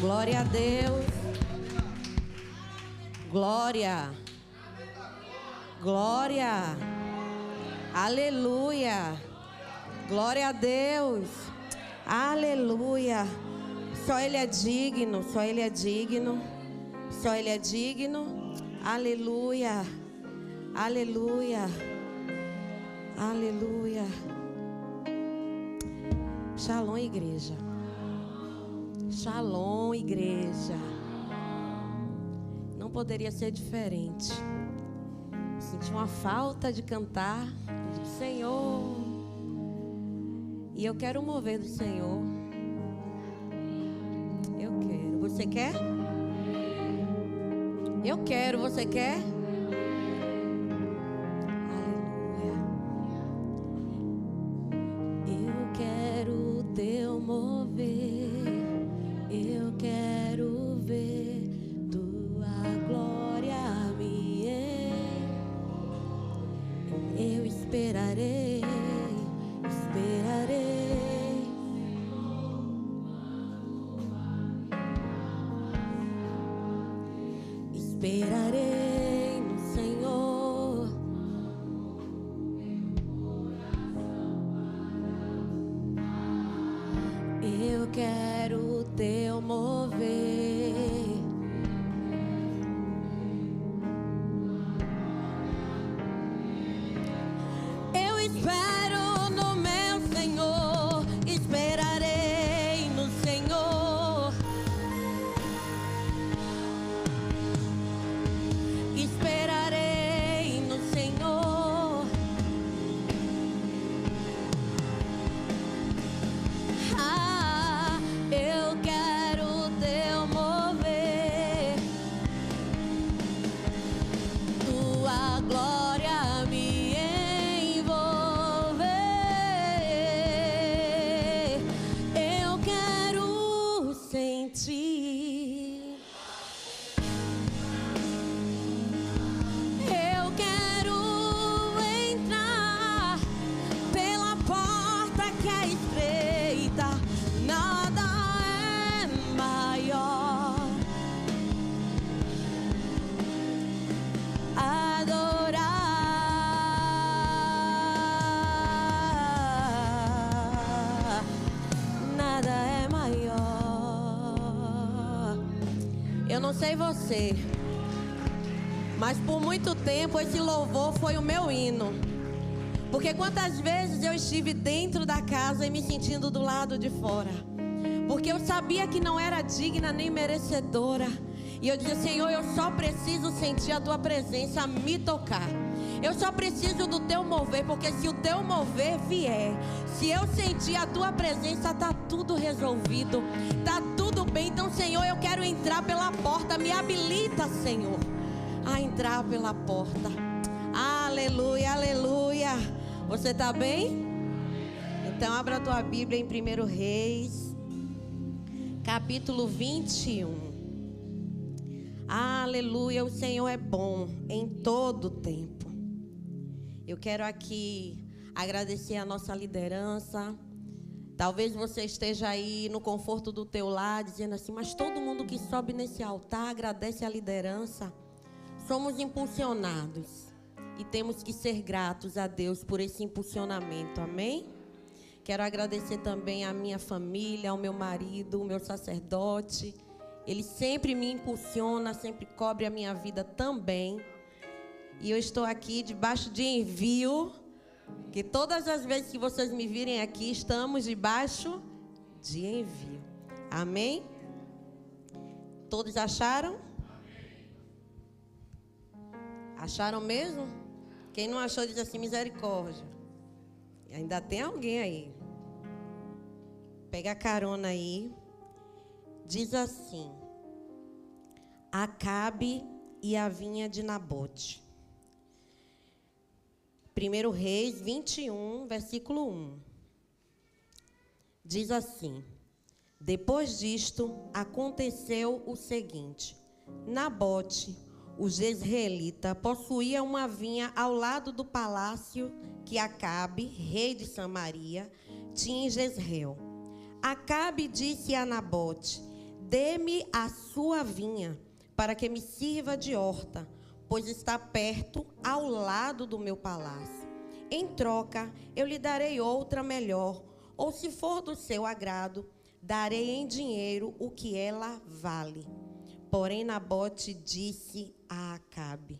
Glória a Deus. Glória. Glória. Aleluia. Glória a Deus. Aleluia. Só Ele é digno, só Ele é digno. Só Ele é digno. Aleluia. Aleluia. Aleluia. Shalom, igreja. Shalom, igreja. Não poderia ser diferente. Senti uma falta de cantar. Senhor. E eu quero mover do Senhor. Eu quero. Você quer? Eu quero. Você quer? Aleluia. Eu quero o teu mover. Eu quero ver tua glória me eu esperarei, esperarei. Esperarei no Senhor. Eu quero o teu mover. Eu espero no meu Senhor. Esperarei no Senhor. Esperarei no Senhor. Eu quero o teu mover. Tua glória me envolver. Eu quero sentir. Eu quero entrar pela porta que é estreita. Nada é maior. Adorar. Nada é maior. Eu não sei você, mas por muito tempo esse louvor foi o meu hino. Porque quantas vezes eu estive dentro da casa e me sentindo do lado de fora. Porque eu sabia que não era digna nem merecedora. E eu dizia: Senhor, eu só preciso sentir a tua presença me tocar. Eu só preciso do teu mover. Porque se o teu mover vier, se eu sentir a tua presença, tá tudo resolvido, tá tudo bem. Então, Senhor, eu quero entrar pela porta. Me habilita, Senhor, a entrar pela porta. Aleluia, aleluia. Você está bem? Então abra a tua Bíblia em 1 Reis, capítulo 21. Aleluia, o Senhor é bom em todo tempo. Eu quero aqui agradecer a nossa liderança. Talvez você esteja aí no conforto do teu lar, dizendo assim: mas todo mundo que sobe nesse altar agradece a liderança. Somos impulsionados e temos que ser gratos a Deus por esse impulsionamento, amém? Quero agradecer também à minha família, ao meu marido, ao meu sacerdote. Ele sempre me impulsiona, sempre cobre a minha vida também. E eu estou aqui debaixo de envio, que todas as vezes que vocês me virem aqui, estamos debaixo de envio, amém? Todos acharam? Acharam mesmo? Quem não achou diz assim: misericórdia. Ainda tem alguém aí. Pega a carona aí. Diz assim: Acabe e a vinha de Nabote. 1 Reis 21, versículo 1. Diz assim: Depois disto, aconteceu o seguinte: Nabote, o jezreelita, possuía uma vinha ao lado do palácio que Acabe, rei de Samaria, tinha em Jezreel. Acabe disse a Nabote: dê-me a sua vinha, para que me sirva de horta, pois está perto, ao lado do meu palácio. Em troca, eu lhe darei outra melhor, ou se for do seu agrado, darei em dinheiro o que ela vale. Porém, Nabote disse a Acabe: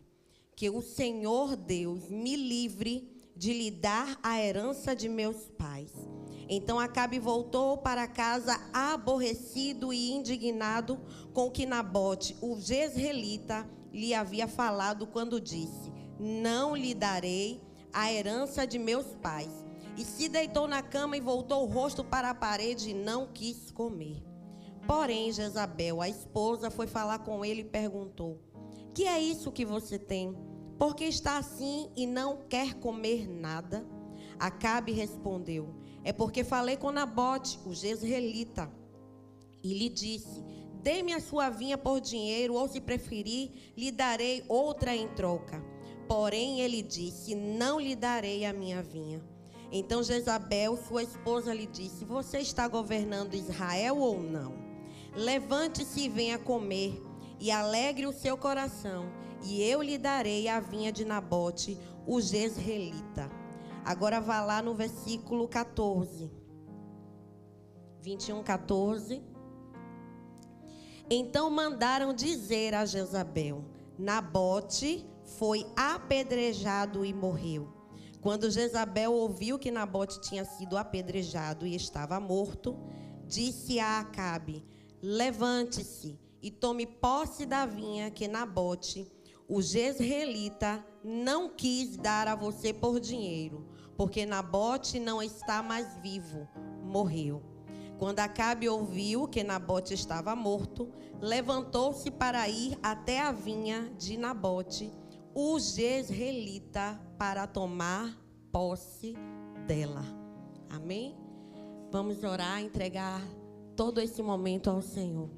que o Senhor Deus me livre de lhe dar a herança de meus pais. Então Acabe voltou para casa aborrecido e indignado com o que Nabote, o jezreelita, lhe havia falado quando disse: não lhe darei a herança de meus pais. E se deitou na cama e voltou o rosto para a parede e não quis comer. Porém, Jezabel, a esposa, foi falar com ele e perguntou: que é isso que você tem? Por que está assim e não quer comer nada? Acabe respondeu: é porque falei com Nabote, o jezreelita, e lhe disse: dê-me a sua vinha por dinheiro, ou se preferir, lhe darei outra em troca. Porém, ele disse: não lhe darei a minha vinha. Então Jezabel, sua esposa, lhe disse: você está governando Israel ou não? Levante-se e venha comer, e alegre o seu coração, e eu lhe darei a vinha de Nabote, o jezreelita. Agora vá lá no versículo 14. 21, 14. Então mandaram dizer a Jezabel: Nabote foi apedrejado e morreu. Quando Jezabel ouviu que Nabote tinha sido apedrejado e estava morto, disse a Acabe: levante-se e tome posse da vinha que Nabote, o jezreelita, não quis dar a você por dinheiro, porque Nabote não está mais vivo, morreu. Quando Acabe ouviu que Nabote estava morto, levantou-se para ir até a vinha de Nabote, o jezreelita, para tomar posse dela. Amém? Vamos orar, entregar todo esse momento ao Senhor.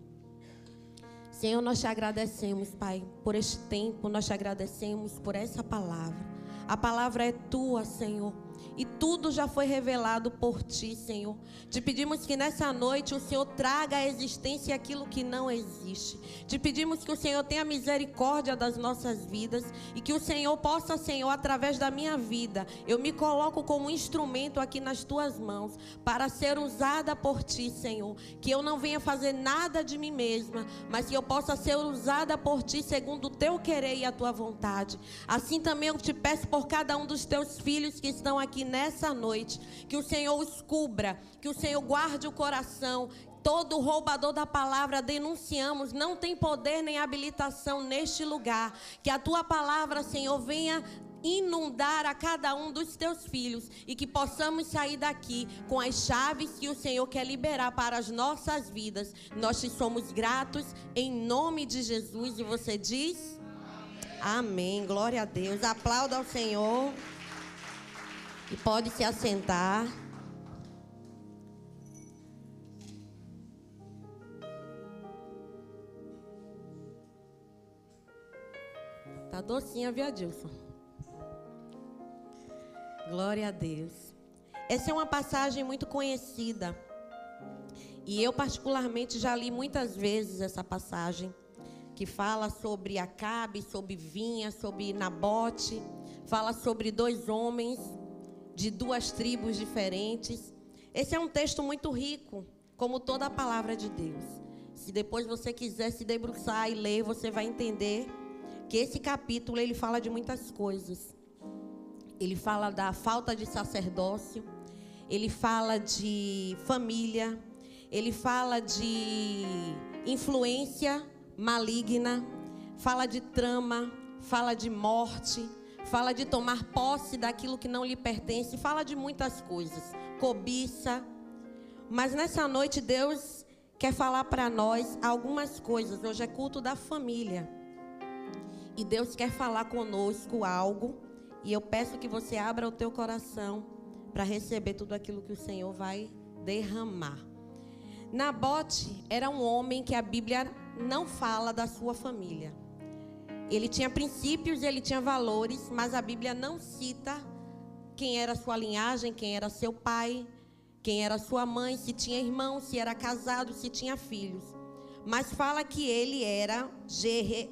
Senhor, nós te agradecemos, Pai, por este tempo, nós te agradecemos por essa palavra. A palavra é tua, Senhor, e tudo já foi revelado por ti, Senhor. Te pedimos que nessa noite o Senhor traga à existência aquilo que não existe. Te pedimos que o Senhor tenha misericórdia das nossas vidas e que o Senhor possa, Senhor, através da minha vida, eu me coloco como instrumento aqui nas tuas mãos para ser usada por ti, Senhor. Que eu não venha fazer nada de mim mesma, mas que eu possa ser usada por ti segundo o teu querer e a tua vontade. Assim também eu te peço por cada um dos teus filhos que estão aqui nessa noite, que o Senhor os cubra, que o Senhor guarde o coração. Todo roubador da palavra denunciamos, não tem poder nem habilitação neste lugar. Que a tua palavra, Senhor, venha inundar a cada um dos teus filhos e que possamos sair daqui com as chaves que o Senhor quer liberar para as nossas vidas. Nós te somos gratos em nome de Jesus. E você diz? Amém. Glória a Deus. Aplauda ao Senhor. E pode se assentar. Tá docinha, viu, Adilson? Glória a Deus. Essa é uma passagem muito conhecida. E eu particularmente já li muitas vezes essa passagem, que fala sobre Acabe, sobre vinha, sobre Nabote. Fala sobre dois homens de duas tribos diferentes. Esse é um texto muito rico, como toda a palavra de Deus. Se depois você quiser se debruçar e ler, você vai entender que esse capítulo ele fala de muitas coisas. Ele fala da falta de sacerdócio, ele fala de família, ele fala de influência maligna, fala de trama, fala de morte, fala de tomar posse daquilo que não lhe pertence, fala de muitas coisas, cobiça. Mas nessa noite Deus quer falar para nós algumas coisas. Hoje é culto da família. E Deus quer falar conosco algo. E eu peço que você abra o teu coração para receber tudo aquilo que o Senhor vai derramar. Nabote era um homem que a Bíblia não fala da sua família. Ele tinha princípios, ele tinha valores, mas a Bíblia não cita quem era sua linhagem, quem era seu pai, quem era sua mãe, se tinha irmãos, se era casado, se tinha filhos. mas fala que ele era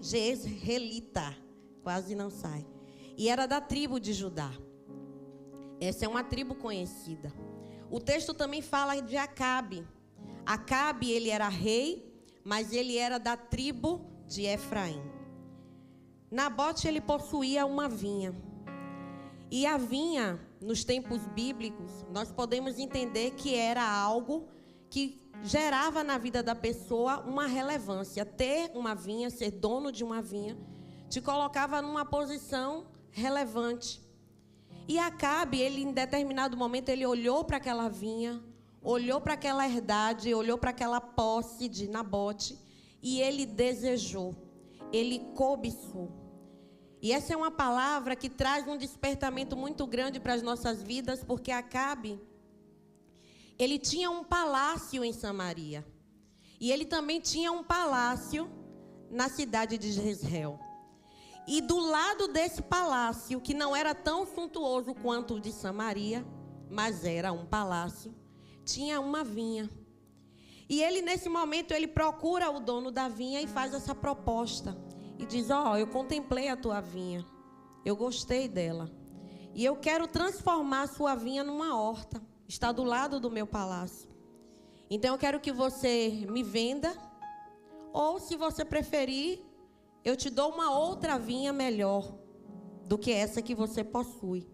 jezreelita, quase não sai, e era da tribo de Judá. Essa é uma tribo conhecida. O texto também fala de Acabe. Acabe, ele era rei, mas ele era da tribo de Efraim. Nabote, ele possuía uma vinha. E a vinha, nos tempos bíblicos, nós podemos entender que era algo que gerava na vida da pessoa uma relevância. Ter uma vinha, ser dono de uma vinha, te colocava numa posição relevante. E Acabe, ele em determinado momento, ele olhou para aquela vinha, olhou para aquela herdade, olhou para aquela posse de Nabote e ele desejou, ele cobiçou. E essa é uma palavra que traz um despertamento muito grande para as nossas vidas, porque Acabe, ele tinha um palácio em Samaria. E ele também tinha um palácio na cidade de Jezreel. E do lado desse palácio, que não era tão suntuoso quanto o de Samaria, mas era um palácio, tinha uma vinha. E ele, nesse momento, ele procura o dono da vinha e faz essa proposta. E diz, eu contemplei a tua vinha, eu gostei dela. E eu quero transformar a sua vinha numa horta. Está do lado do meu palácio. Então eu quero que você me venda, ou se você preferir, eu te dou uma outra vinha melhor do que essa que você possui.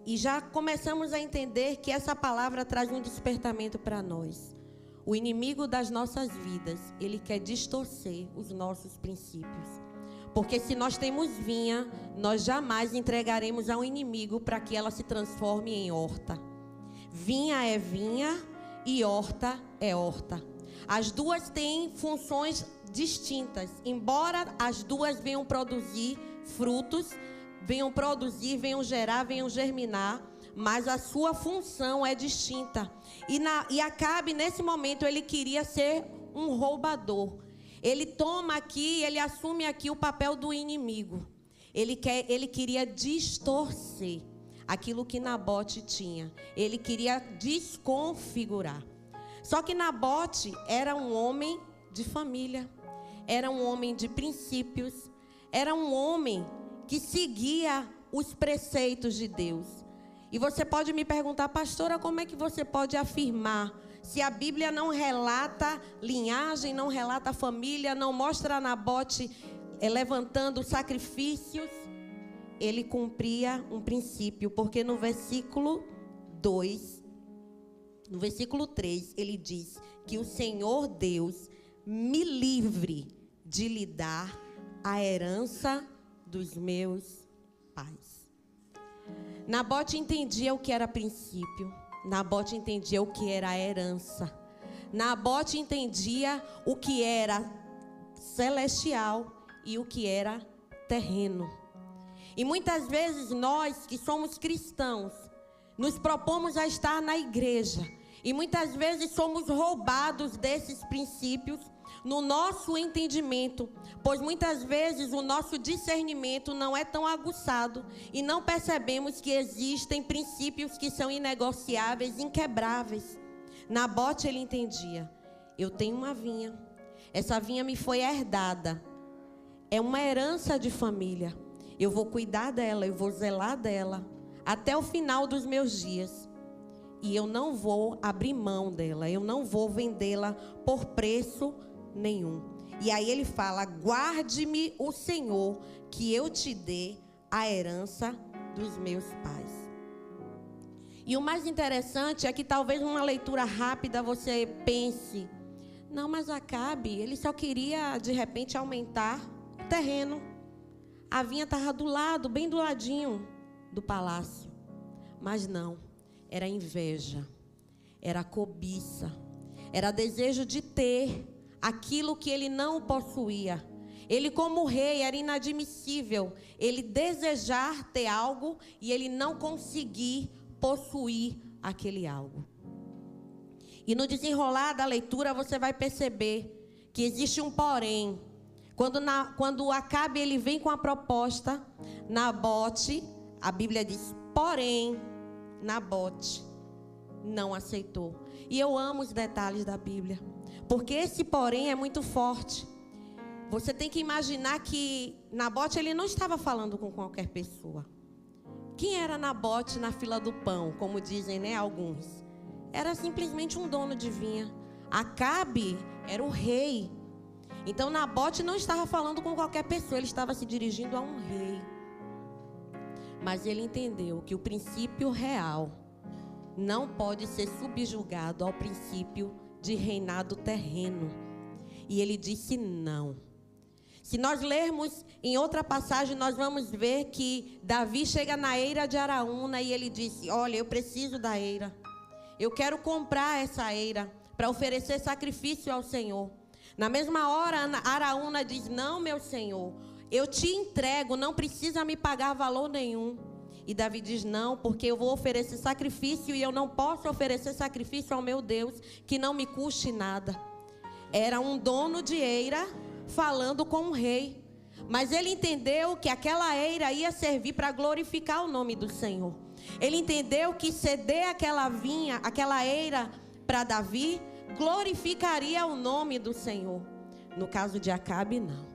E já começamos a entender que essa palavra traz um despertamento para nós. O inimigo das nossas vidas, ele quer distorcer os nossos princípios. Porque se nós temos vinha, nós jamais entregaremos ao inimigo para que ela se transforme em horta. Vinha é vinha e horta é horta. As duas têm funções distintas. Embora as duas venham produzir frutos, venham produzir, venham gerar, venham germinar, mas a sua função é distinta. E Acabe, nesse momento, ele queria ser um roubador. Ele toma aqui, ele assume aqui o papel do inimigo. Ele queria distorcer aquilo que Nabote tinha. Ele queria desconfigurar. Só que Nabote era um homem de família, era um homem de princípios, era um homem que seguia os preceitos de Deus. E você pode me perguntar, pastora, como é que você pode afirmar? Se a Bíblia não relata linhagem, não relata família, não mostra Nabote levantando sacrifícios, ele cumpria um princípio, porque no versículo 2, no versículo 3, ele diz que o Senhor Deus me livre de lhe dar a herança dos meus pais. Nabote entendia o que era princípio. Nabote entendia o que era herança. Nabote entendia o que era celestial e o que era terreno. E muitas vezes nós que somos cristãos, nos propomos a estar na igreja. E muitas vezes somos roubados desses princípios no nosso entendimento, pois muitas vezes o nosso discernimento não é tão aguçado e não percebemos que existem princípios que são inegociáveis, inquebráveis. Nabote, ele entendia, eu tenho uma vinha, essa vinha me foi herdada, é uma herança de família, eu vou cuidar dela, eu vou zelar dela até o final dos meus dias. E eu não vou abrir mão dela, eu não vou vendê-la por preço nenhum. E aí ele fala, guarde-me o Senhor, que eu te dê a herança dos meus pais. E o mais interessante é que talvez numa leitura rápida você pense, não, mas Acabe, ele só queria de repente aumentar o terreno. A vinha estava do lado, bem do ladinho do palácio. Mas não. Era inveja, era cobiça, era desejo de ter aquilo que ele não possuía. Ele, como rei, era inadmissível ele desejar ter algo e ele não conseguir possuir aquele algo. E no desenrolar da leitura você vai perceber que existe um porém. Quando Acabe ele vem com a proposta, Nabote, a Bíblia diz, porém, Nabote não aceitou. E eu amo os detalhes da Bíblia, Porque esse porém é muito forte. Você tem que imaginar que Nabote, ele não estava falando com qualquer pessoa. Quem era Nabote na fila do pão, como dizem, né, alguns? Era simplesmente um dono de vinha. Acabe era o rei. Então Nabote não estava falando com qualquer pessoa, ele estava se dirigindo a um rei. Mas ele entendeu que o princípio real não pode ser subjugado ao princípio de reinado terreno. E ele disse não. Se nós lermos em outra passagem, nós vamos ver que Davi chega na eira de Araúna e ele disse: olha, eu preciso da eira. Eu quero comprar essa eira para oferecer sacrifício ao Senhor. Na mesma hora, Araúna diz: não, meu senhor, eu te entrego, não precisa me pagar valor nenhum. E Davi diz: não, porque eu vou oferecer sacrifício e eu não posso oferecer sacrifício ao meu Deus que não me custe nada. Era um dono de eira falando com um rei. Mas ele entendeu que aquela eira ia servir para glorificar o nome do Senhor. Ele entendeu que ceder aquela eira para Davi glorificaria o nome do Senhor. No caso de Acabe, não.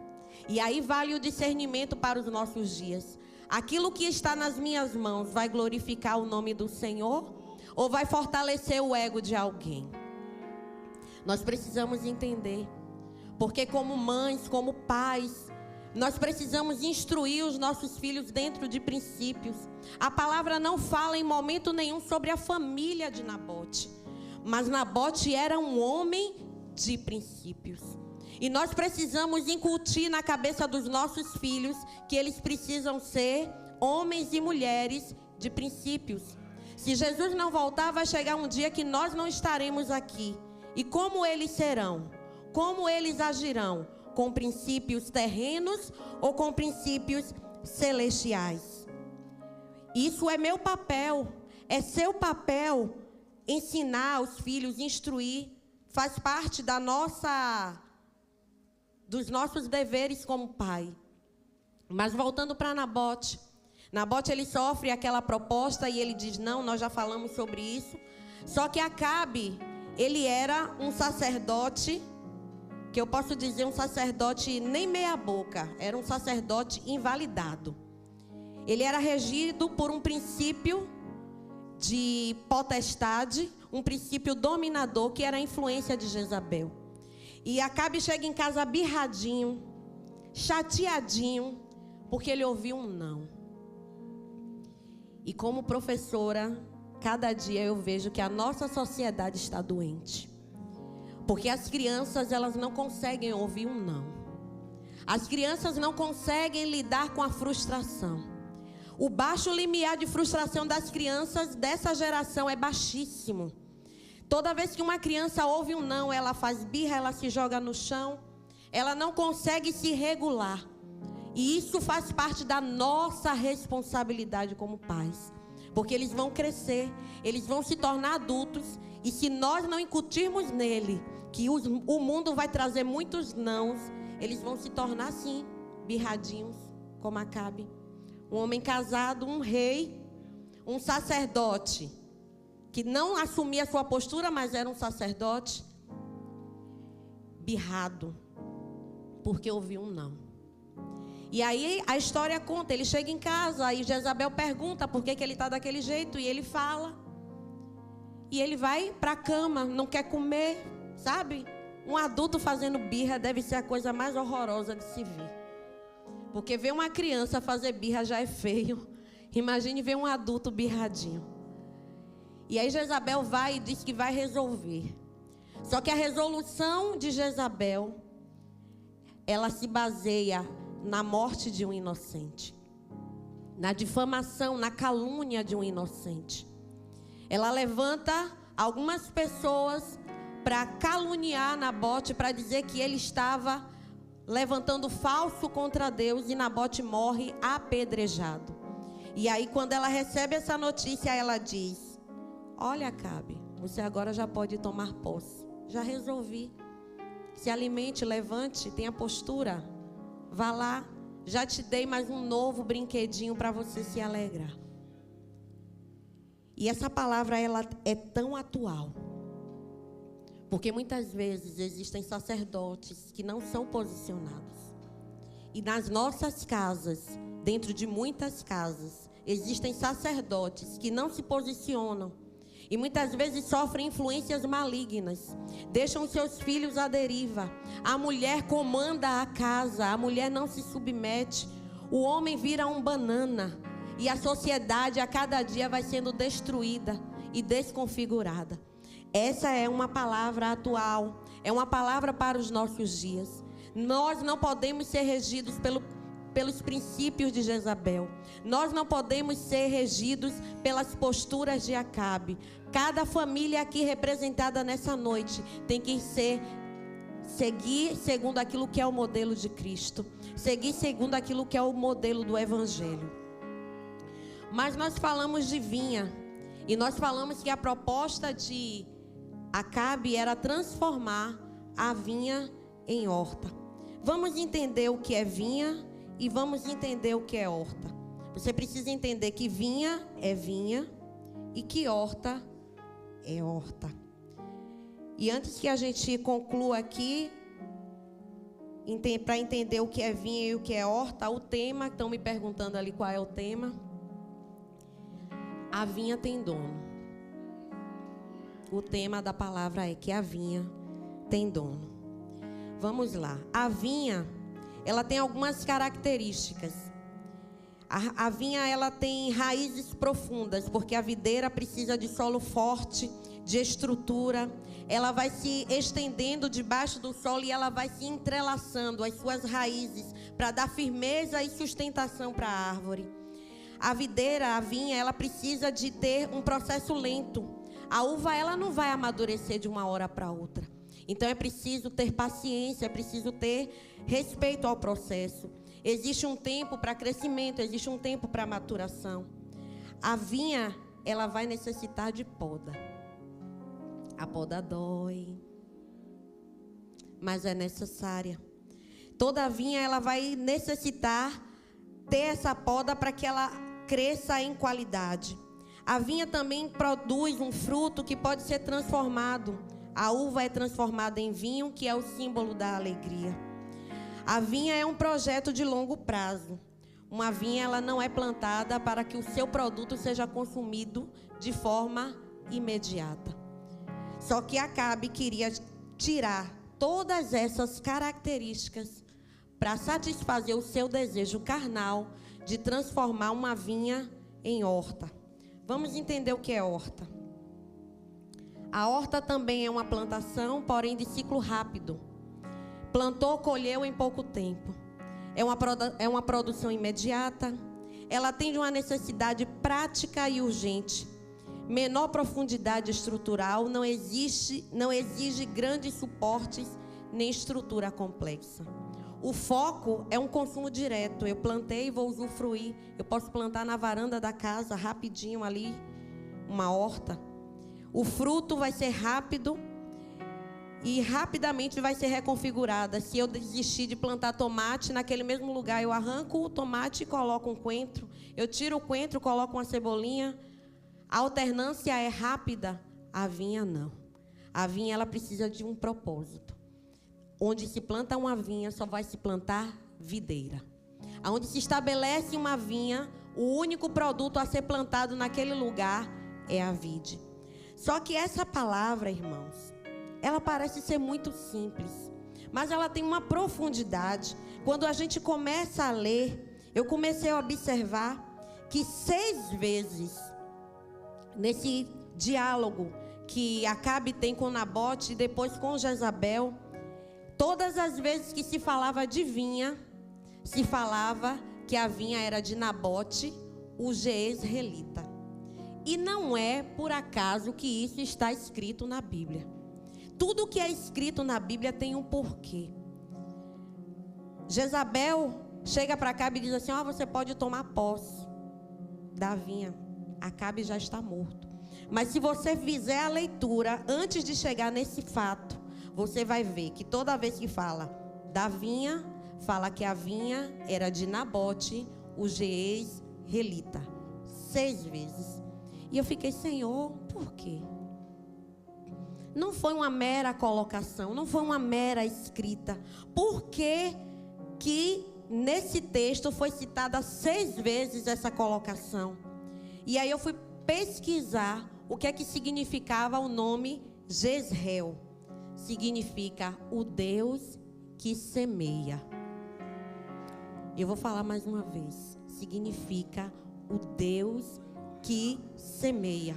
E aí vale o discernimento para os nossos dias. Aquilo que está nas minhas mãos vai glorificar o nome do Senhor ou vai fortalecer o ego de alguém? Nós precisamos entender. Porque como mães, como pais, nós precisamos instruir os nossos filhos dentro de princípios. A palavra não fala em momento nenhum sobre a família de Nabote. Mas Nabote era um homem de princípios. E nós precisamos incutir na cabeça dos nossos filhos que eles precisam ser homens e mulheres de princípios. Se Jesus não voltar, vai chegar um dia que nós não estaremos aqui. E como eles serão? Como eles agirão? Com princípios terrenos ou com princípios celestiais? Isso é meu papel, é seu papel ensinar os filhos, instruir, faz parte dos nossos deveres como pai. Mas voltando para Nabote, ele sofre aquela proposta e ele diz: não, nós já falamos sobre isso. Só que Acabe, ele era um sacerdote, que eu posso dizer um sacerdote nem meia boca, era um sacerdote invalidado. Ele era regido por um princípio de potestade, um princípio dominador, que era a influência de Jezabel. E Acabe chega em casa birradinho, chateadinho, porque ele ouviu um não. E como professora, cada dia eu vejo que a nossa sociedade está doente. Porque as crianças, elas não conseguem ouvir um não. As crianças não conseguem lidar com a frustração. O baixo limiar de frustração das crianças dessa geração é baixíssimo. Toda vez que uma criança ouve um não, ela faz birra, ela se joga no chão. Ela não consegue se regular. E isso faz parte da nossa responsabilidade como pais. Porque eles vão crescer, eles vão se tornar adultos. E se nós não incutirmos nele que o mundo vai trazer muitos nãos, eles vão se tornar assim, birradinhos, como Acabe. Um homem casado, um rei, um sacerdote, que não assumia sua postura, mas era um sacerdote, birrado, porque ouviu um não. E aí a história conta, ele chega em casa, aí Jezabel pergunta por que ele está daquele jeito, e ele fala. E ele vai para a cama, não quer comer, sabe? Um adulto fazendo birra deve ser a coisa mais horrorosa de se ver. Porque ver uma criança fazer birra já é feio. Imagine ver um adulto birradinho. E aí Jezabel vai e diz que vai resolver. Só que a resolução de Jezabel, ela se baseia na morte de um inocente. Na difamação, na calúnia de um inocente. Ela levanta algumas pessoas para caluniar Nabote, para dizer que ele estava levantando falso contra Deus, e Nabote morre apedrejado. E aí quando ela recebe essa notícia, ela diz: olha, Acabe, você agora já pode tomar posse. Já resolvi. Se alimente, levante, tenha postura. Vá lá, já te dei mais um novo brinquedinho para você se alegrar. E essa palavra, ela é tão atual. Porque muitas vezes existem sacerdotes que não são posicionados. E nas nossas casas, dentro de muitas casas, existem sacerdotes que não se posicionam. E muitas vezes sofrem influências malignas. Deixam seus filhos à deriva. A mulher comanda a casa, a mulher não se submete. O homem vira um banana. E a sociedade a cada dia vai sendo destruída e desconfigurada. Essa é uma palavra atual, é uma palavra para os nossos dias. Nós não podemos ser regidos pelos princípios de Jezabel. Nós não podemos ser regidos pelas posturas de Acabe. Cada família aqui representada nessa noite tem que seguir segundo aquilo que é o modelo de Cristo. Seguir segundo aquilo que é o modelo do Evangelho. Mas nós falamos de vinha. E nós falamos que a proposta de Acabe era transformar a vinha em horta. Vamos entender o que é vinha e vamos entender o que é horta. Você precisa entender que vinha é vinha e que horta é horta. E antes que a gente conclua aqui, para entender o que é vinha e o que é horta, o tema, estão me perguntando ali qual é o tema. A vinha tem dono. O tema da palavra é que a vinha tem dono. Vamos lá. A vinha, ela tem algumas características. A vinha, ela tem raízes profundas, porque a videira precisa de solo forte, de estrutura. Ela vai se estendendo debaixo do solo e ela vai se entrelaçando as suas raízes para dar firmeza e sustentação para a árvore. A videira, a vinha, ela precisa de ter um processo lento. A uva, ela não vai amadurecer de uma hora para outra. Então é preciso ter paciência, é preciso ter respeito ao processo. Existe um tempo para crescimento, existe um tempo para maturação. A vinha, ela vai necessitar de poda. A poda dói, mas é necessária. Toda vinha, ela vai necessitar ter essa poda para que ela cresça em qualidade. A vinha também produz um fruto que pode ser transformado. A uva é transformada em vinho, que é o símbolo da alegria. A vinha é um projeto de longo prazo. Uma vinha, ela não é plantada para que o seu produto seja consumido de forma imediata. Só que Acabe queria tirar todas essas características para satisfazer o seu desejo carnal de transformar uma vinha em horta. Vamos entender o que é horta. A horta também é uma plantação, porém de ciclo rápido. Plantou, colheu em pouco tempo. É uma produção imediata. Ela atende uma necessidade prática e urgente. Menor profundidade estrutural, não exige grandes suportes nem estrutura complexa. O foco é um consumo direto. Eu plantei e vou usufruir. Eu posso plantar na varanda da casa, rapidinho ali, uma horta. O fruto vai ser rápido e rapidamente vai ser reconfigurada. Se eu desistir de plantar tomate, naquele mesmo lugar eu arranco o tomate e coloco um coentro. Eu tiro o coentro, coloco uma cebolinha. A alternância é rápida. A vinha não. A vinha, ela precisa de um propósito. Onde se planta uma vinha, só vai se plantar videira. Onde se estabelece uma vinha, o único produto a ser plantado naquele lugar é a vide. Só que essa palavra, irmãos, ela parece ser muito simples, mas ela tem uma profundidade. Quando a gente começa a ler, eu comecei a observar que 6 vezes, nesse diálogo que Acabe tem com Nabote e depois com Jezabel, todas as vezes que se falava de vinha, se falava que a vinha era de Nabote, o jezreelita. E não é por acaso que isso está escrito na Bíblia. Tudo que é escrito na Bíblia tem um porquê. Jezabel chega para Acabe e diz assim: você pode tomar posse da vinha. Acabe já está morto. Mas se você fizer a leitura antes de chegar nesse fato, você vai ver que toda vez que fala da vinha, fala que a vinha era de Nabote, o jezreelita. 6 vezes. E eu fiquei: Senhor, por quê? não foi uma mera colocação, não foi uma mera escrita. Por que nesse texto foi citada 6 vezes essa colocação? E aí eu fui pesquisar o que é que significava o nome Jezreel. Significa o Deus que semeia. Eu vou falar mais uma vez. Significa o Deus que semeia.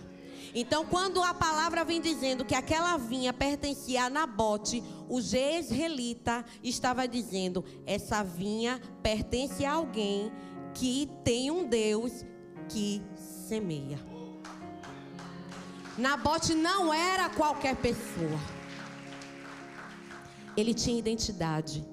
Então, quando a palavra vem dizendo que aquela vinha pertencia a Nabote, o jezreelita estava dizendo: essa vinha pertence a alguém que tem um Deus que semeia. Nabote não era qualquer pessoa. Ele tinha identidade,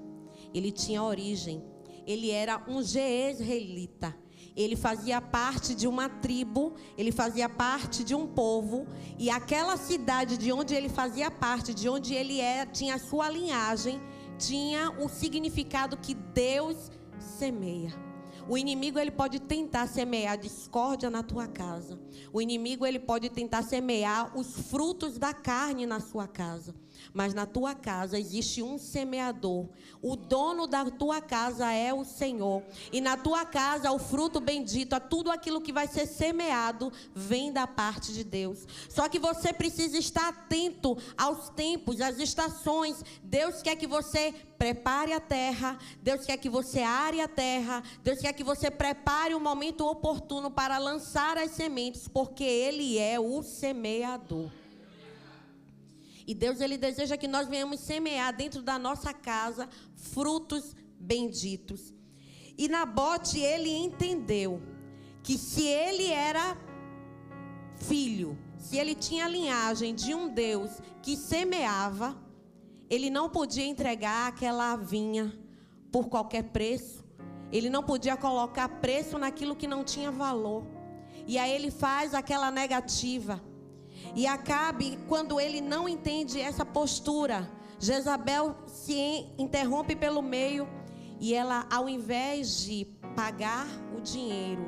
ele tinha origem, ele era um jezreelita. Ele fazia parte de uma tribo, ele fazia parte de um povo, e aquela cidade de onde ele fazia parte, de onde ele era, tinha a sua linhagem, tinha o significado que Deus semeia. O inimigo, ele pode tentar semear discórdia na tua casa. O inimigo, ele pode tentar semear os frutos da carne na sua casa. Mas na tua casa existe um semeador. O dono da tua casa é o Senhor. E na tua casa o fruto bendito, tudo aquilo que vai ser semeado, vem da parte de Deus. Só que você precisa estar atento aos tempos, às estações. Deus quer que você prepare a terra. Deus quer que você are a terra. Deus quer que você prepare o momento oportuno para lançar as sementes, porque Ele é o semeador. E Deus, Ele deseja que nós venhamos semear dentro da nossa casa frutos benditos. E Nabote, ele entendeu que se ele era filho, se ele tinha a linhagem de um Deus que semeava, ele não podia entregar aquela vinha por qualquer preço. Ele não podia colocar preço naquilo que não tinha valor. E aí ele faz aquela negativa. E Acabe, quando ele não entende essa postura, Jezabel se interrompe pelo meio. E ela, ao invés de pagar o dinheiro,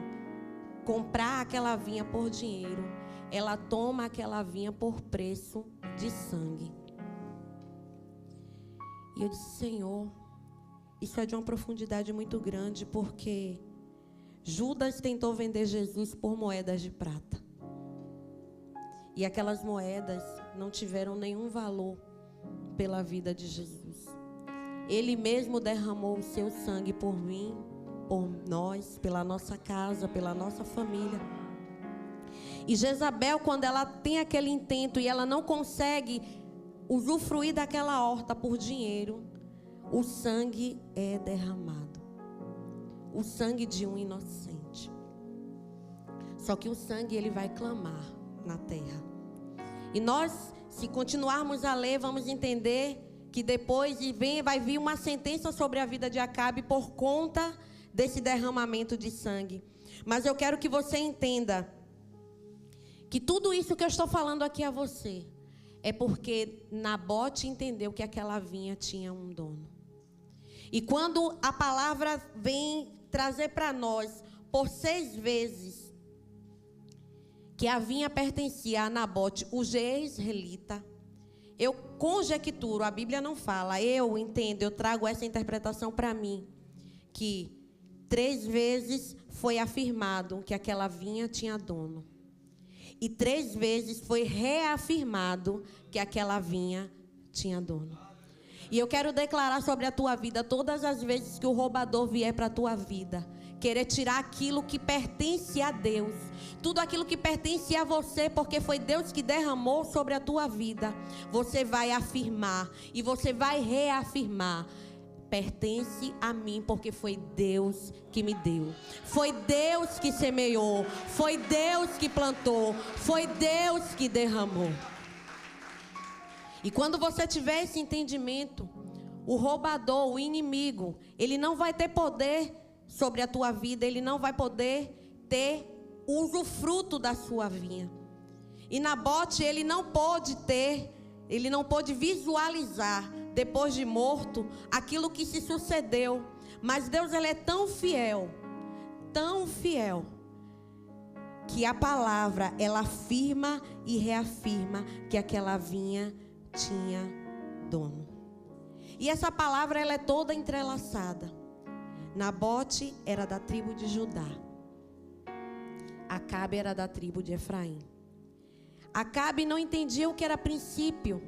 comprar aquela vinha por dinheiro, ela toma aquela vinha por preço de sangue. E eu disse: Senhor, isso é de uma profundidade muito grande, porque Judas tentou vender Jesus por moedas de prata. E aquelas moedas não tiveram nenhum valor pela vida de Jesus. Ele mesmo derramou o seu sangue por mim, por nós, pela nossa casa, pela nossa família. E Jezabel, quando ela tem aquele intento e ela não consegue usufruir daquela horta por dinheiro, o sangue é derramado. O sangue de um inocente. Só que o sangue, ele vai clamar na terra. E nós, se continuarmos a ler, vamos entender que depois vai vir uma sentença sobre a vida de Acabe por conta desse derramamento de sangue. Mas eu quero que você entenda que tudo isso que eu estou falando aqui a você é porque Nabote entendeu que aquela vinha tinha um dono. E quando a palavra vem trazer para nós por 6 vezes que a vinha pertencia a Nabote, o jezreelita, eu conjecturo, a Bíblia não fala, eu entendo, eu trago essa interpretação para mim, que 3 vezes foi afirmado que aquela vinha tinha dono. E 3 vezes foi reafirmado que aquela vinha tinha dono. E eu quero declarar sobre a tua vida, todas as vezes que o roubador vier para a tua vida, querer tirar aquilo que pertence a Deus, tudo aquilo que pertence a você, porque foi Deus que derramou sobre a tua vida, você vai afirmar e você vai reafirmar: pertence a mim, porque foi Deus que me deu, foi Deus que semeou, foi Deus que plantou, foi Deus que derramou. E quando você tiver esse entendimento, o roubador, o inimigo, ele não vai ter poder sobre a tua vida, ele não vai poder ter usufruto da sua vinha. E Nabote, ele não pôde visualizar, depois de morto, aquilo que se sucedeu. Mas Deus, ele é tão fiel, que a palavra, ela afirma e reafirma que aquela vinha tinha dono. E essa palavra ela é toda entrelaçada. Nabote era da tribo de Judá. Acabe era da tribo de Efraim. Acabe não entendia o que era princípio.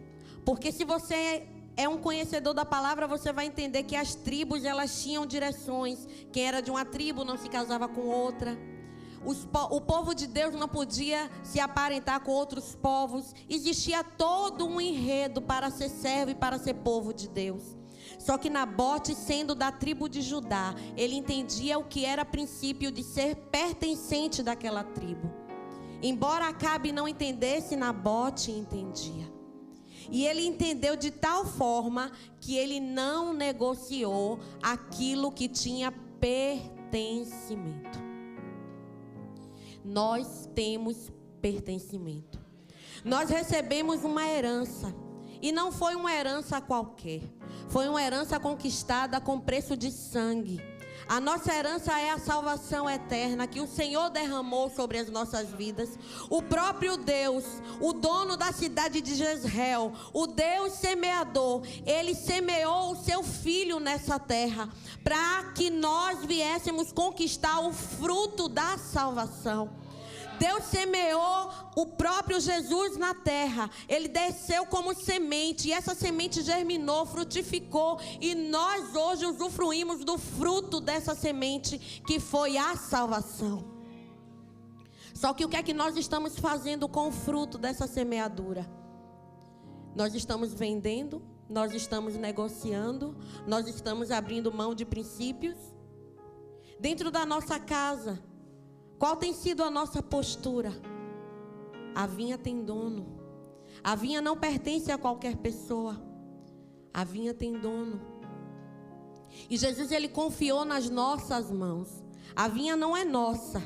Porque se você é um conhecedor da palavra, você vai entender que as tribos elas tinham direções. Quem era de uma tribo não se casava com outra. O povo de Deus não podia se aparentar com outros povos. Existia todo um enredo para ser servo e para ser povo de Deus. Só que Nabote, sendo da tribo de Judá, ele entendia o que era princípio de ser pertencente daquela tribo. Embora Acabe não entendesse, Nabote entendia. E ele entendeu de tal forma que ele não negociou aquilo que tinha pertencimento. Nós temos pertencimento. Nós recebemos uma herança. E não foi uma herança qualquer. Foi uma herança conquistada com preço de sangue. A nossa herança é a salvação eterna que o Senhor derramou sobre as nossas vidas. O próprio Deus, o dono da cidade de Jezreel, o Deus semeador, Ele semeou o seu Filho nessa terra para que nós viéssemos conquistar o fruto da salvação. Deus semeou o próprio Jesus na terra. Ele desceu como semente. E essa semente germinou, frutificou. E nós hoje usufruímos do fruto dessa semente, que foi a salvação. Só que o que é que nós estamos fazendo com o fruto dessa semeadura? Nós estamos vendendo, nós estamos negociando, nós estamos abrindo mão de princípios. Dentro da nossa casa, qual tem sido a nossa postura? A vinha tem dono. A vinha não pertence a qualquer pessoa. A vinha tem dono. E Jesus, Ele confiou nas nossas mãos. A vinha não é nossa,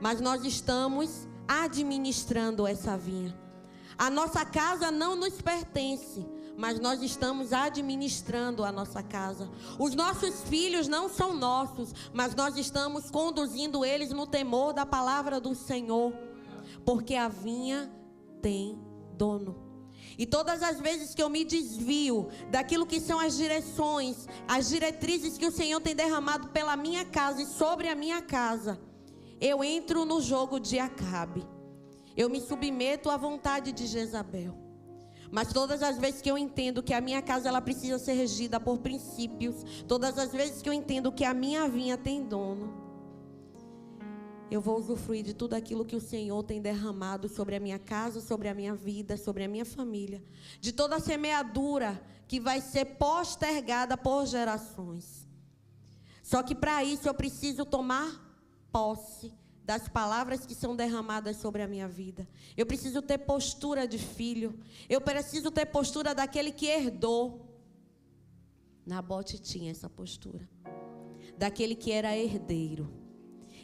mas nós estamos administrando essa vinha. A nossa casa não nos pertence, mas nós estamos administrando a nossa casa. Os nossos filhos não são nossos, mas nós estamos conduzindo eles no temor da palavra do Senhor. Porque a vinha tem dono. E todas as vezes que eu me desvio daquilo que são as direções, as diretrizes que o Senhor tem derramado pela minha casa e sobre a minha casa, eu entro no jogo de Acabe. Eu me submeto à vontade de Jezabel. Mas todas as vezes que eu entendo que a minha casa ela precisa ser regida por princípios, todas as vezes que eu entendo que a minha vinha tem dono, eu vou usufruir de tudo aquilo que o Senhor tem derramado sobre a minha casa, sobre a minha vida, sobre a minha família. De toda a semeadura que vai ser postergada por gerações. Só que para isso eu preciso tomar posse das palavras que são derramadas sobre a minha vida. Eu preciso ter postura de filho. Eu preciso ter postura daquele que herdou. Nabote tinha essa postura. Daquele que era herdeiro.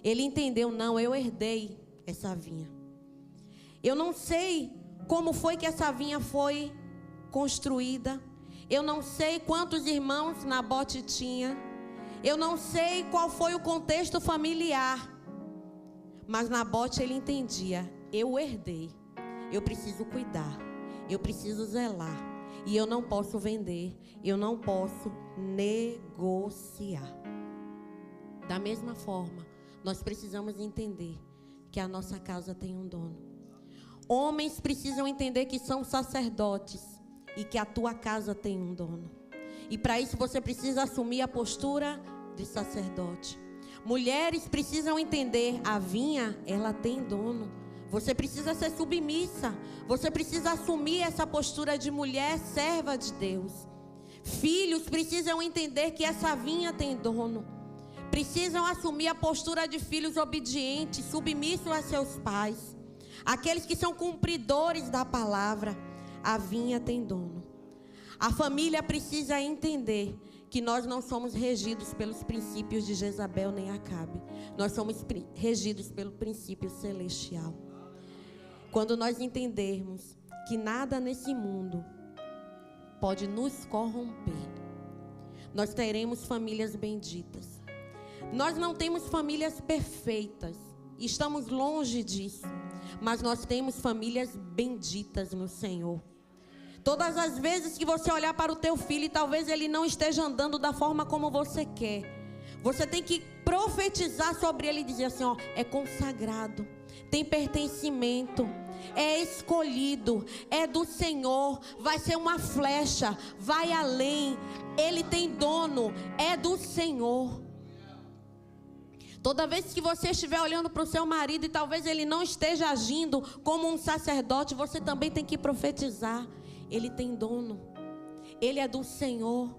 Ele entendeu, não, eu herdei essa vinha. Eu não sei como foi que essa vinha foi construída. Eu não sei quantos irmãos Nabote tinha. Eu não sei qual foi o contexto familiar. Mas Nabote, ele entendia, eu herdei, eu preciso cuidar, eu preciso zelar. E eu não posso vender, eu não posso negociar. Da mesma forma, nós precisamos entender que a nossa casa tem um dono. Homens precisam entender que são sacerdotes e que a tua casa tem um dono. E para isso você precisa assumir a postura de sacerdote. Mulheres precisam entender, a vinha, ela tem dono. Você precisa ser submissa. Você precisa assumir essa postura de mulher serva de Deus. Filhos precisam entender que essa vinha tem dono. Precisam assumir a postura de filhos obedientes, submissos a seus pais. Aqueles que são cumpridores da palavra. A vinha tem dono. A família precisa entender que nós não somos regidos pelos princípios de Jezabel nem Acabe. Nós somos regidos pelo princípio celestial. Quando nós entendermos que nada nesse mundo pode nos corromper, nós teremos famílias benditas. Nós não temos famílias perfeitas, estamos longe disso, mas nós temos famílias benditas no Senhor. Todas as vezes que você olhar para o teu filho e talvez ele não esteja andando da forma como você quer, você tem que profetizar sobre ele e dizer assim, ó, é consagrado, tem pertencimento, é escolhido, é do Senhor, vai ser uma flecha, vai além, ele tem dono, é do Senhor. Toda vez que você estiver olhando para o seu marido e talvez ele não esteja agindo como um sacerdote, você também tem que profetizar. Ele tem dono, ele é do Senhor.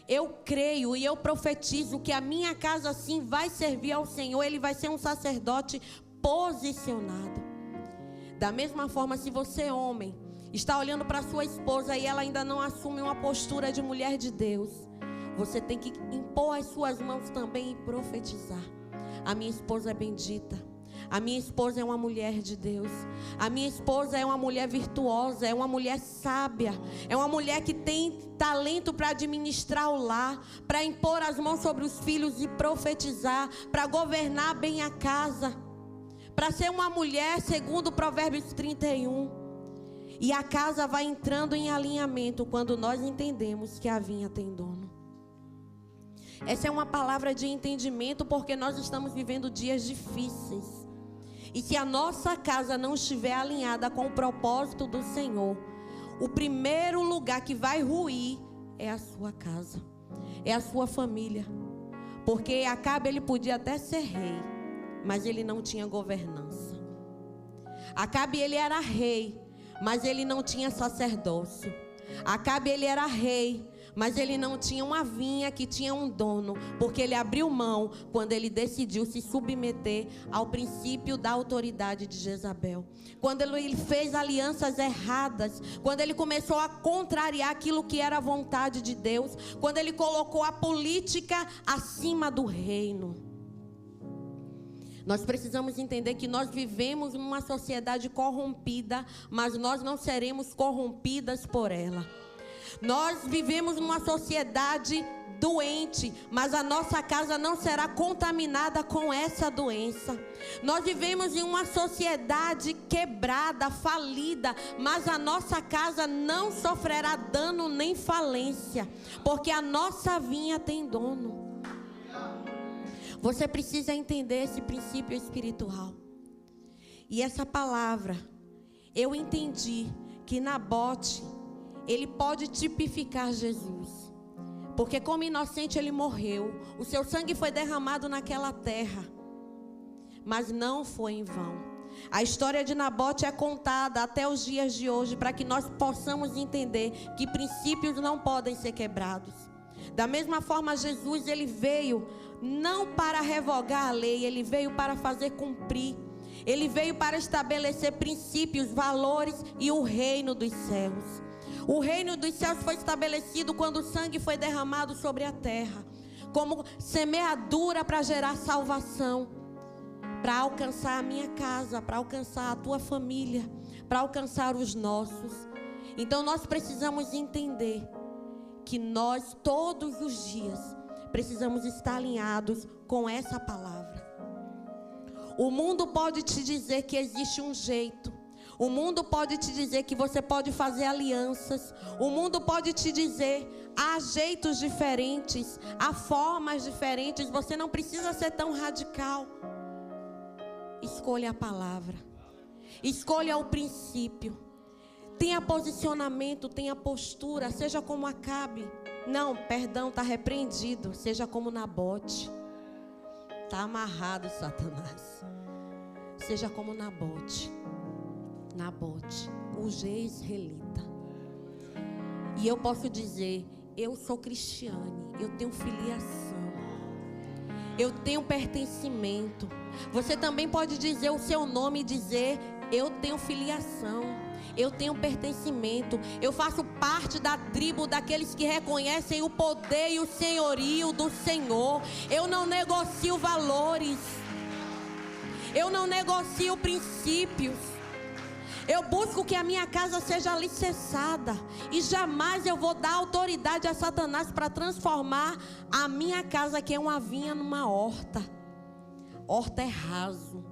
Eu creio e eu profetizo que a minha casa sim vai servir ao Senhor. Ele vai ser um sacerdote posicionado. Da mesma forma, se você, homem, está olhando para sua esposa e ela ainda não assume uma postura de mulher de Deus, você tem que impor as suas mãos também e profetizar. A minha esposa é bendita. A minha esposa é uma mulher de Deus. A minha esposa é uma mulher virtuosa, é uma mulher sábia, é uma mulher que tem talento para administrar o lar, para impor as mãos sobre os filhos e profetizar, para governar bem a casa, para ser uma mulher segundo Provérbios 31. E a casa vai entrando em alinhamento quando nós entendemos que a vinha tem dono. Essa é uma palavra de entendimento, porque nós estamos vivendo dias difíceis. E se a nossa casa não estiver alinhada com o propósito do Senhor, o primeiro lugar que vai ruir é a sua casa, é a sua família. Porque Acabe, ele podia até ser rei, mas ele não tinha governança. Acabe, ele era rei, mas ele não tinha sacerdócio. Acabe, ele era rei, mas ele não tinha uma vinha que tinha um dono, porque ele abriu mão quando ele decidiu se submeter ao princípio da autoridade de Jezabel. Quando ele fez alianças erradas, quando ele começou a contrariar aquilo que era a vontade de Deus, quando ele colocou a política acima do reino. Nós precisamos entender que nós vivemos numa sociedade corrompida, mas nós não seremos corrompidas por ela. Nós vivemos numa sociedade doente, mas a nossa casa não será contaminada com essa doença. Nós vivemos em uma sociedade quebrada, falida, mas a nossa casa não sofrerá dano nem falência, porque a nossa vinha tem dono. Você precisa entender esse princípio espiritual. E essa palavra, eu entendi que Nabote, ele pode tipificar Jesus. Porque como inocente ele morreu. O seu sangue foi derramado naquela terra. Mas não foi em vão. A história de Nabote é contada até os dias de hoje, para que nós possamos entender que princípios não podem ser quebrados. Da mesma forma, Jesus, ele veio não para revogar a lei, ele veio para fazer cumprir. Ele veio para estabelecer princípios, valores e o reino dos céus. O reino dos céus foi estabelecido quando o sangue foi derramado sobre a terra, como semeadura para gerar salvação, para alcançar a minha casa, para alcançar a tua família, para alcançar os nossos. Então nós precisamos entender que nós todos os dias precisamos estar alinhados com essa palavra. O mundo pode te dizer que existe um jeito. O mundo pode te dizer que você pode fazer alianças. O mundo pode te dizer, há jeitos diferentes, há formas diferentes. Você não precisa ser tão radical. Escolha a palavra. Escolha o princípio. Tenha posicionamento, tenha postura. Seja como Acabe. Não, perdão, está repreendido. Seja como Nabote. Está amarrado, Satanás. Seja como Nabote. Nabote, o jezreelita. E eu posso dizer, eu sou Cristiane, eu tenho filiação, eu tenho pertencimento. Você também pode dizer o seu nome e dizer, eu tenho filiação, eu tenho pertencimento, eu faço parte da tribo daqueles que reconhecem o poder e o senhorio do Senhor. Eu não negocio valores, eu não negocio princípios. Eu busco que a minha casa seja alicerçada. E jamais eu vou dar autoridade a Satanás para transformar a minha casa, que é uma vinha, numa horta. Horta é raso.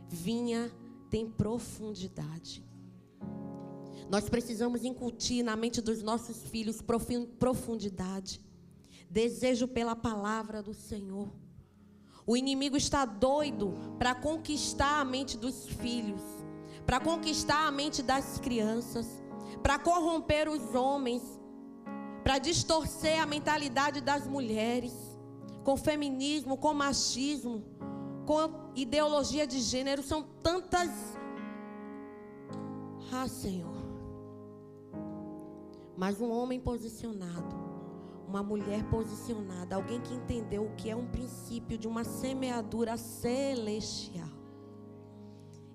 Vinha tem profundidade. Nós precisamos incutir na mente dos nossos filhos profundidade, desejo pela palavra do Senhor. O inimigo está doido para conquistar a mente dos filhos, para conquistar a mente das crianças, para corromper os homens, para distorcer a mentalidade das mulheres, com feminismo, com machismo, com ideologia de gênero. São tantas... Senhor. Mas um homem posicionado, uma mulher posicionada, alguém que entendeu o que é um princípio de uma semeadura celestial.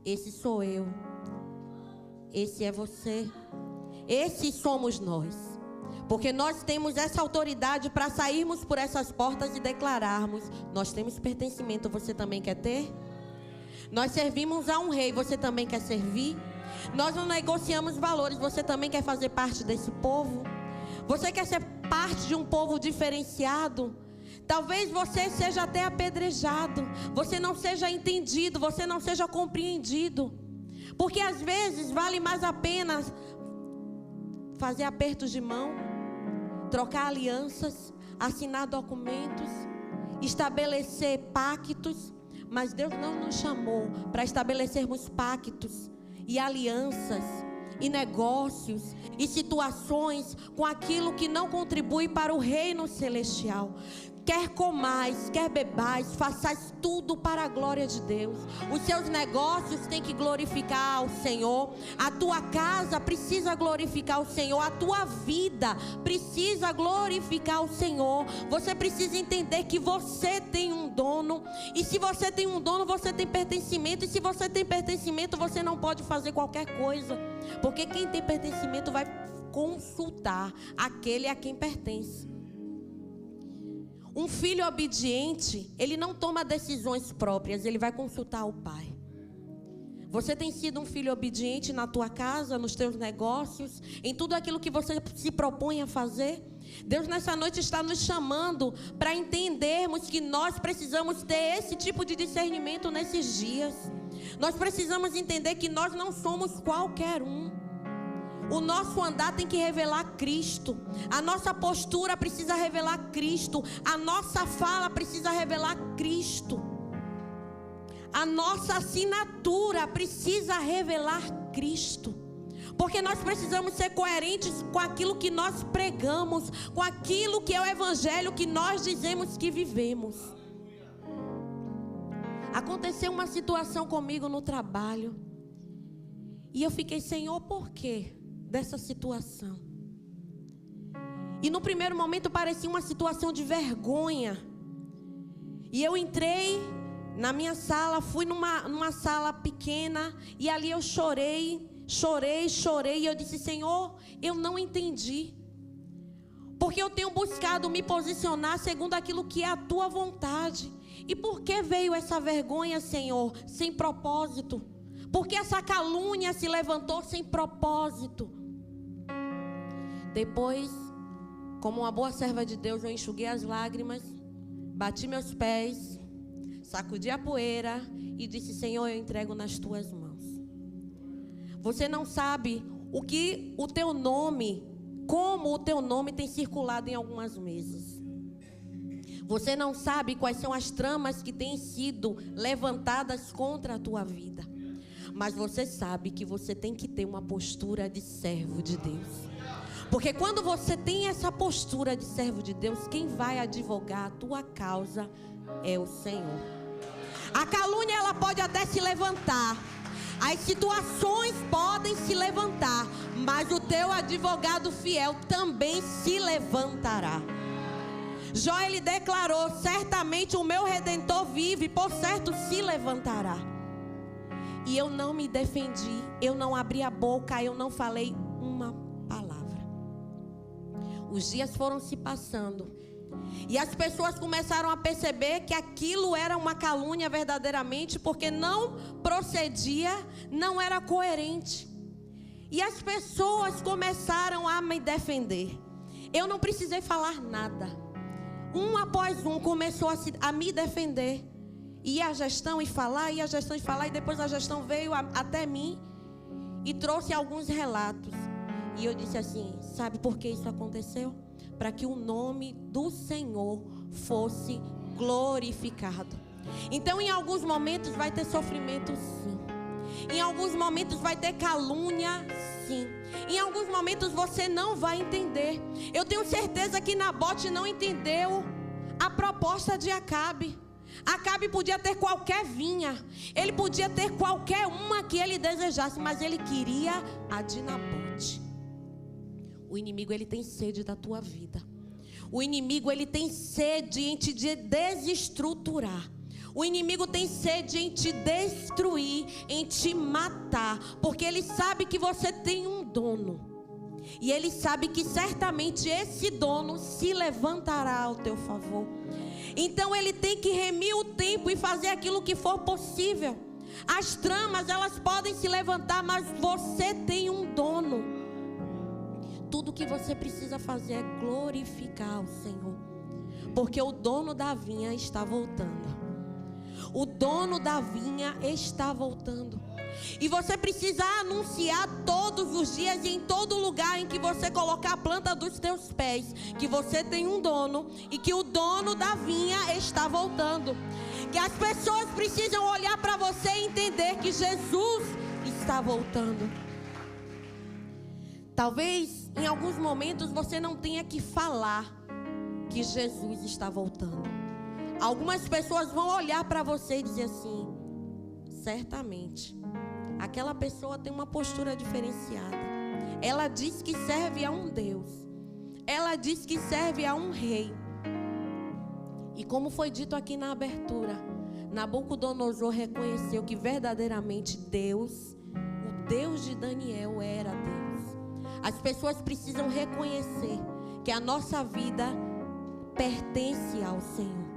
Esse sou eu, esse é você, esses somos nós. Porque nós temos essa autoridade para sairmos por essas portas e declararmos: nós temos pertencimento, você também quer ter? Nós servimos a um rei, você também quer servir? Nós não negociamos valores, você também quer fazer parte desse povo? Você quer ser parte de um povo diferenciado? Talvez você seja até apedrejado, você não seja entendido, você não seja compreendido. Porque às vezes vale mais a pena fazer apertos de mão, trocar alianças, assinar documentos, estabelecer pactos. Mas Deus não nos chamou para estabelecermos pactos e alianças e negócios e situações com aquilo que não contribui para o reino celestial. Quer comais, quer bebais, façais tudo para a glória de Deus. Os seus negócios têm que glorificar ao Senhor. A tua casa precisa glorificar o Senhor. A tua vida precisa glorificar o Senhor. Você precisa entender que você tem um dono. E se você tem um dono, você tem pertencimento. E se você tem pertencimento, você não pode fazer qualquer coisa. Porque quem tem pertencimento vai consultar aquele a quem pertence. Um filho obediente, ele não toma decisões próprias, ele vai consultar o pai. Você tem sido um filho obediente na tua casa, nos teus negócios, em tudo aquilo que você se propõe a fazer? Deus nessa noite está nos chamando para entendermos que nós precisamos ter esse tipo de discernimento nesses dias. Nós precisamos entender que nós não somos qualquer um. O nosso andar tem que revelar Cristo. A nossa postura precisa revelar Cristo. A nossa fala precisa revelar Cristo. A nossa assinatura precisa revelar Cristo. Porque nós precisamos ser coerentes com aquilo que nós pregamos, com aquilo que é o evangelho que nós dizemos que vivemos. Aconteceu uma situação comigo no trabalho. E eu fiquei: Senhor, por quê dessa situação? E no primeiro momento parecia uma situação de vergonha. E eu entrei na minha sala, fui numa sala pequena, e ali eu chorei. E eu disse: Senhor, eu não entendi. Porque eu tenho buscado me posicionar segundo aquilo que é a tua vontade. E por que veio essa vergonha, Senhor, sem propósito? Porque essa calúnia se levantou sem propósito. Depois, como uma boa serva de Deus, eu enxuguei as lágrimas, bati meus pés, sacudi a poeira e disse: Senhor, eu entrego nas tuas mãos. Você não sabe o que o teu nome, como o teu nome tem circulado em algumas mesas. Você não sabe quais são as tramas que têm sido levantadas contra a tua vida. Mas você sabe que você tem que ter uma postura de servo de Deus. Porque quando você tem essa postura de servo de Deus, quem vai advogar a tua causa é o Senhor. A calúnia, ela pode até se levantar, as situações podem se levantar, mas o teu advogado fiel também se levantará. Jó, ele declarou: certamente o meu Redentor vive, por certo se levantará. E eu não me defendi, eu não abri a boca, eu não falei uma palavra. Os dias foram se passando e as pessoas começaram a perceber que aquilo era uma calúnia verdadeiramente, porque não procedia, não era coerente. E as pessoas começaram a me defender. Eu não precisei falar nada. Um após um começou a me defender. E a gestão e falar, e depois a gestão veio até mim. e trouxe alguns relatos. E eu disse assim: sabe por que isso aconteceu? Para que o nome do Senhor fosse glorificado. Então, em alguns momentos vai ter sofrimento, sim. Em alguns momentos vai ter calúnia, sim. Em alguns momentos você não vai entender. Eu tenho certeza que Nabote não entendeu a proposta de Acabe. Acabe podia ter qualquer vinha, ele podia ter qualquer uma que ele desejasse, mas ele queria a de Nabote. O inimigo, ele tem sede da tua vida. O inimigo, ele tem sede em te desestruturar. O inimigo tem sede em te destruir, em te matar, porque ele sabe que você tem um dono. E ele sabe que certamente esse dono se levantará ao teu favor. Então ele tem que remir o tempo e fazer aquilo que for possível. As tramas, elas podem se levantar, mas você tem um dono. Tudo que você precisa fazer é glorificar o Senhor, porque o dono da vinha está voltando. O dono da vinha está voltando. E você precisa anunciar todos os dias e em todo lugar em que você colocar a planta dos teus pés, que você tem um dono e que o dono da vinha está voltando. Que as pessoas precisam olhar para você e entender que Jesus está voltando. Talvez em alguns momentos você não tenha que falar que Jesus está voltando. Algumas pessoas vão olhar para você e dizer assim: certamente aquela pessoa tem uma postura diferenciada. Ela diz que serve a um Deus. Ela diz que serve a um rei. E como foi dito aqui na abertura, Nabucodonosor reconheceu que verdadeiramente Deus, o Deus de Daniel, era Deus. As pessoas precisam reconhecer que a nossa vida pertence ao Senhor,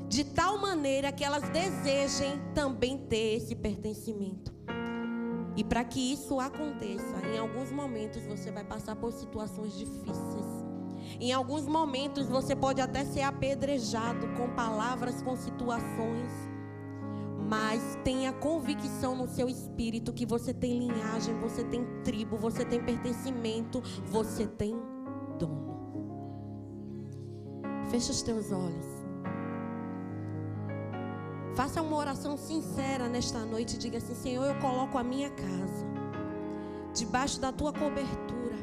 de tal maneira que elas desejem também ter esse pertencimento. E para que isso aconteça, em alguns momentos você vai passar por situações difíceis. Em alguns momentos você pode até ser apedrejado com palavras, com situações. Mas tenha convicção no seu espírito que você tem linhagem, você tem tribo, você tem pertencimento, você tem dono. Fecha os teus olhos. Faça uma oração sincera nesta noite e diga assim: Senhor, eu coloco a minha casa debaixo da tua cobertura,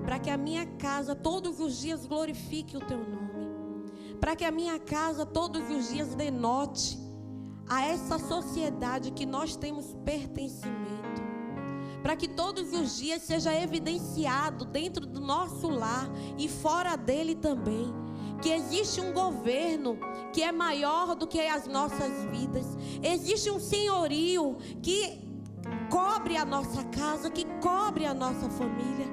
para que a minha casa todos os dias glorifique o teu nome, para que a minha casa todos os dias denote a essa sociedade que nós temos pertencimento, para que todos os dias seja evidenciado dentro do nosso lar e fora dele também, que existe um governo que é maior do que as nossas vidas. Existe um senhorio que cobre a nossa casa, que cobre a nossa família,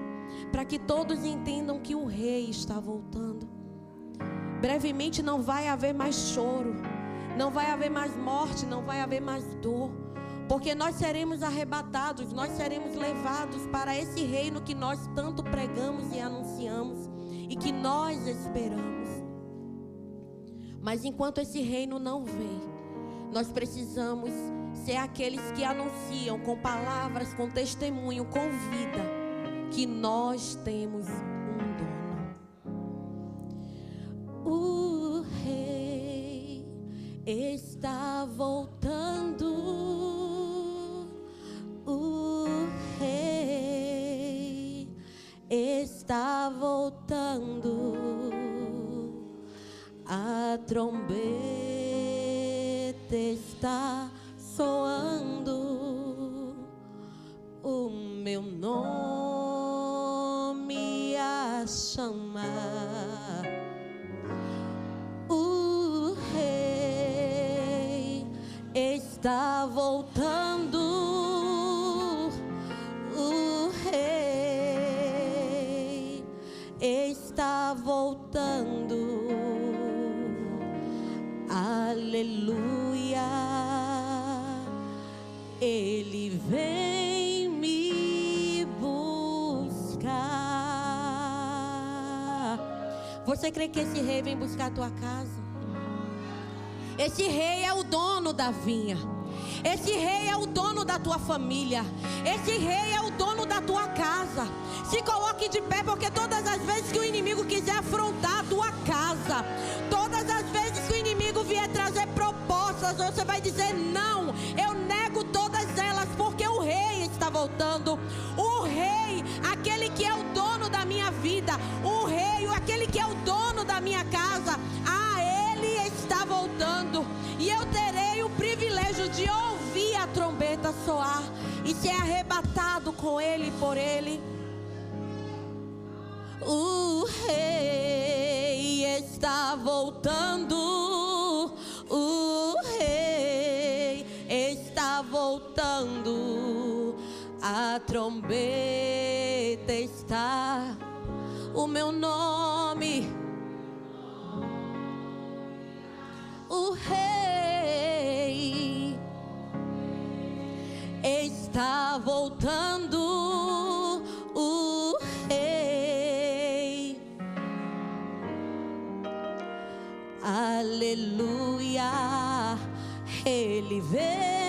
para que todos entendam que o rei está voltando. Brevemente não vai haver mais choro, não vai haver mais morte, não vai haver mais dor, porque nós seremos arrebatados, nós seremos levados para esse reino que nós tanto pregamos e anunciamos e que nós esperamos. Mas enquanto esse reino não vem, nós precisamos ser aqueles que anunciam com palavras, com testemunho, com vida, que nós temos um dono. O rei está voltando. O rei está voltando. A trombeta está soando, o meu nome a chamar. O rei está voltando. O rei está voltando. Aleluia, Ele vem me buscar. Você crê que esse rei vem buscar a tua casa? Esse rei é o dono da vinha. Esse rei é o dono da tua família. Esse rei é o dono da tua casa. Se coloque de pé, porque todas as vezes que o inimigo quiser afrontar a tua casa, todas as vezes que o inimigo vier trazer propostas, você vai dizer: não, eu nego todas elas, porque o rei está voltando. O rei, aquele que é o dono da minha vida, o rei, aquele que é o dono da minha casa, ele está voltando. E eu terei o privilégio de ouvir a trombeta soar e ser arrebatado com ele e por ele. O rei está voltando. O rei está voltando. A trombeta está. O meu nome. O rei está voltando. O rei. Aleluia. Ele vem.